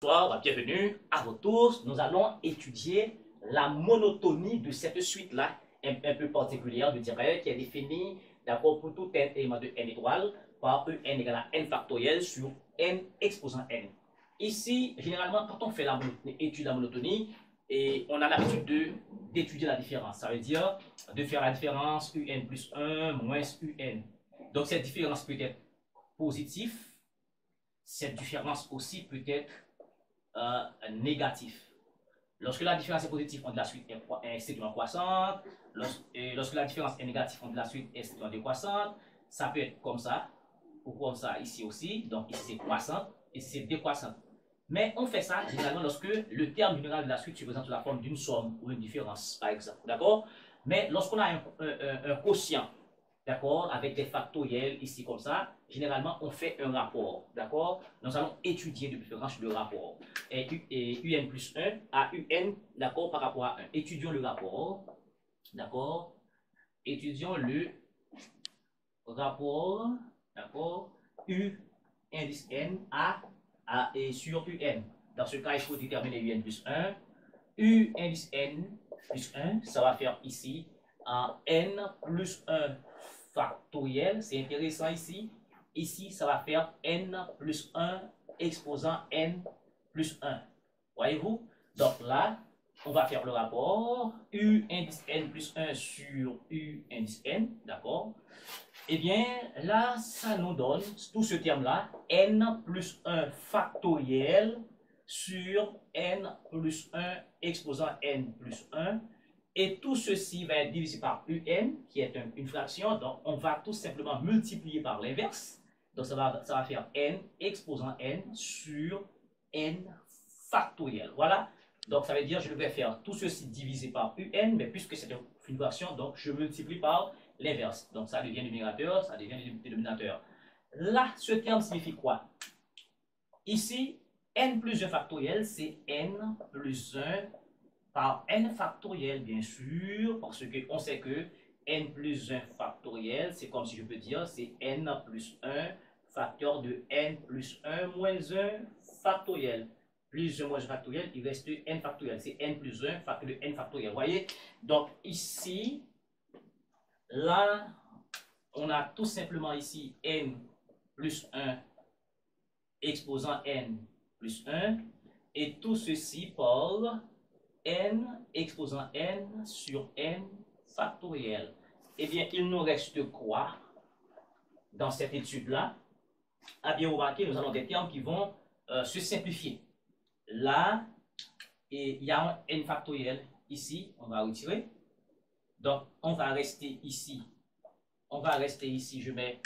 Bonsoir, bienvenue à vous tous. Nous allons étudier la monotonie de cette suite-là, un peu particulière, je dirais, qui est définie d'accord pour tout n élément de n étoile par en égale à n factoriel sur n exposant n. Ici, généralement, quand on fait la monotonie, étude la monotonie, et on a l'habitude d'étudier la différence. Ça veut dire de faire la différence un plus 1 moins un. Donc cette différence peut être positive, cette différence aussi peut être négatif. Lorsque la différence est positive, on dit la suite est strictement croissante. Lorsque la différence est négative, on dit la suite est strictement décroissante. Ça peut être comme ça, ou comme ça ici aussi. Donc ici c'est croissante, ici c'est décroissante. Mais on fait ça généralement lorsque le terme général de la suite se présente sous la forme d'une somme ou une différence, par exemple. D'accord? Mais lorsqu'on a un quotient, d'accord, avec des factoriels ici comme ça, généralement on fait un rapport, d'accord. Nous allons étudier de préférence le rapport. Et un plus 1 à un, d'accord, par rapport à 1. Étudions le rapport, d'accord. Étudions le rapport, d'accord, indice n et sur un. Dans ce cas, il faut déterminer un plus 1. Indice n plus 1, ça va faire ici n plus 1 factoriel, c'est intéressant ici. Ici, ça va faire n plus 1 exposant n plus 1. Voyez-vous? Donc là, on va faire le rapport indice n plus 1 sur indice n, d'accord? Eh bien, là, ça nous donne tout ce terme-là, n plus 1 factoriel sur n plus 1 exposant n plus 1. Et tout ceci va être divisé par un, qui est une fraction. Donc, on va tout simplement multiplier par l'inverse. Donc, ça va faire n exposant n sur n factoriel. Voilà. Donc, ça veut dire que je devrais faire tout ceci divisé par un, mais puisque c'est une fraction, donc je multiplie par l'inverse. Donc, ça devient numérateur, ça devient dénominateur. Là, ce terme signifie quoi? Ici, n plus 1 factoriel, c'est n plus 1 par n factoriel, bien sûr, parce qu'on sait que n plus 1 factoriel, c'est comme si je peux dire, c'est n plus 1 facteur de n plus 1 moins 1 factoriel. Plus 1 moins 1 factoriel, il reste n factoriel. C'est n plus 1 facteur de n factoriel. Vous voyez? Donc ici, là, on a tout simplement ici n plus 1 exposant n plus 1. Et tout ceci par n exposant n sur n factoriel. Eh bien, il nous reste quoi dans cette étude-là? À bien remarquer, nous avons des termes qui vont se simplifier. Là, il y a un n factoriel ici, on va retirer. Donc, on va rester ici. On va rester ici, je mets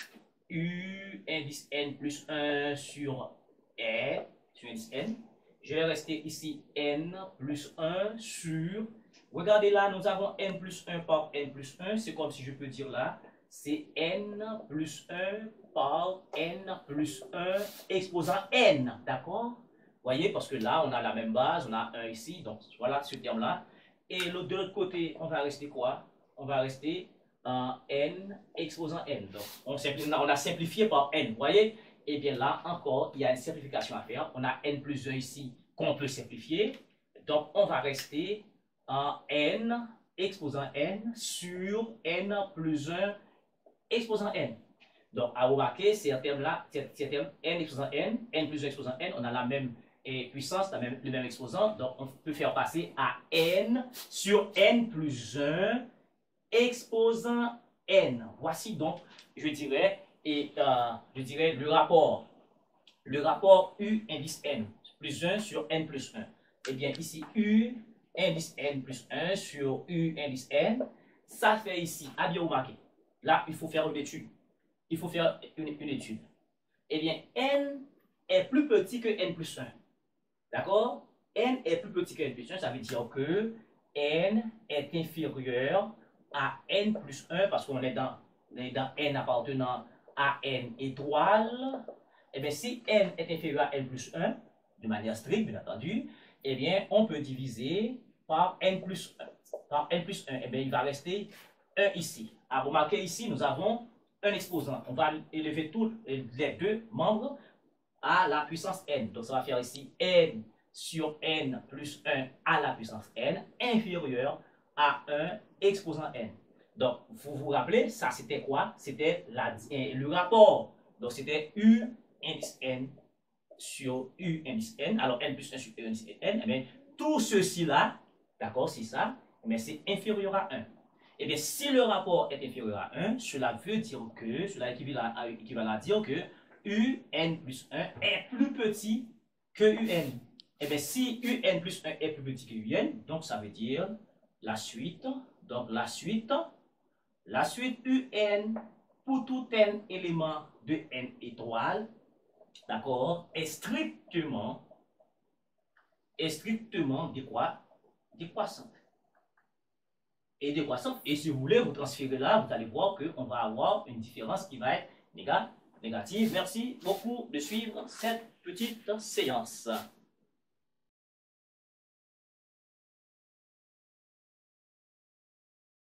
indice n plus 1 sur n, sur indice n. Je vais rester ici n plus 1 sur, regardez là, nous avons n plus 1 par n plus 1, c'est comme si je peux dire là, c'est n plus 1 par n plus 1 exposant n, d'accord? Voyez, parce que là, on a la même base, on a 1 ici, donc voilà ce terme-là. Et de l'autre côté, on va rester quoi? On va rester n exposant n. Donc, on a simplifié par n, voyez? Et bien là, encore, il y a une simplification à faire. On a n plus 1 ici qu'on peut simplifier. Donc, on va rester en n exposant n sur n plus 1 exposant n. Donc, à remarquer, ces termes-là, ces termes n exposant n plus 1 exposant n, on a la même puissance, le même exposant. Donc, on peut faire passer à n sur n plus 1 exposant n. Voici donc, je dirais, le rapport U indice n plus 1 sur n plus 1. Eh bien, ici, U indice n plus 1 sur U indice n, ça fait ici, à bien remarquer. Là, il faut faire une étude. Il faut faire une étude. Eh bien, n est plus petit que n plus 1. D'accord? N est plus petit que n plus 1, ça veut dire que n est inférieur à n plus 1, parce qu'on est dans n appartenant à n étoile. Eh bien, si n est inférieur à n plus 1, de manière stricte, bien entendu, eh bien, on peut diviser par n plus 1. Par n plus 1, eh bien, il va rester 1 ici. À remarquer ici, nous avons un exposant. On va élever tous les deux membres à la puissance n. Donc ça va faire ici n sur n plus 1 à la puissance n inférieur à 1 exposant n. Donc, vous vous rappelez, ça c'était quoi? C'était le rapport. Donc, c'était U indice n sur U indice n. Alors, n plus 1 sur U indice n. Eh bien, tout ceci-là, d'accord, c'est ça, mais c'est inférieur à 1. Eh bien, si le rapport est inférieur à 1, cela veut dire que, cela équivaut à dire que UN plus 1 est plus petit que UN. Eh bien, si UN plus 1 est plus petit que UN, donc ça veut dire la suite. Donc, la suite UN pour tout n élément de n étoile, d'accord, est strictement décroissante. Et décroissante. Et si vous voulez vous transférer là, vous allez voir qu'on va avoir une différence qui va être négative. Merci beaucoup de suivre cette petite séance.